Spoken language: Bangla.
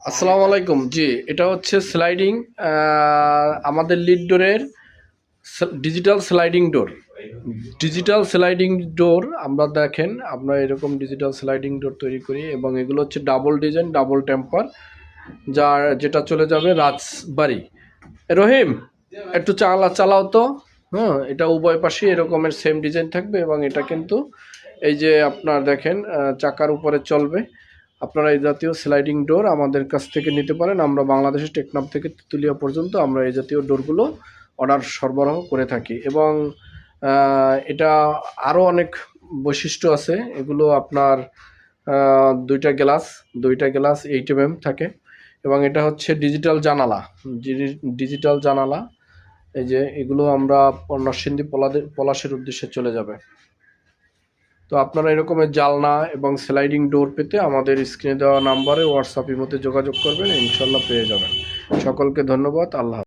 আসসালামু আলাইকুম। জি, এটা হচ্ছে স্লাইডিং, আমাদের লিড ডোরের digital sliding door. Digital sliding door আমরা দেখেন, আমরা এরকম ডিজিটাল স্লাইডিং ডোর তৈরি করি এবং এগুলো হচ্ছে ডাবল ডিজাইন, ডাবল টেম্পার, যেটা চলে যাবে রাজবাড়ি। রহিম, একটু চালাও তো। হ্যাঁ, এটা উভয় পাশে এরকমের সেম ডিজাইন থাকবে এবং এটা কিন্তু এই যে আপনার দেখেন চাকার উপরে চলবে। আপনারা এই জাতীয় স্লাইডিং ডোর আমাদের কাছ থেকে নিতে পারেন। আমরা বাংলাদেশের টেকনাফ থেকে তেঁতুলিয়া পর্যন্ত আমরা এই জাতীয় ডোরগুলো অর্ডার সরবরাহ করে থাকি এবং এটা আরও অনেক বৈশিষ্ট্য আছে। এগুলো আপনার দুইটা গ্লাস 8 mm থাকে এবং এটা হচ্ছে ডিজিটাল জানালা। এই যে এগুলো আমরা নরসিংদী পলাশের উদ্দেশ্যে চলে যাবে। তো আপনারা এরকমের জালনা এবং স্লাইডিং ডোর পেতে আমাদের স্ক্রিনে দেওয়া নাম্বারে হোয়াটসঅ্যাপ ইমোতে যোগাযোগ করবেন, ইনশাল্লাহ পেয়ে যাবেন। সকলকে ধন্যবাদ। আল্লাহ।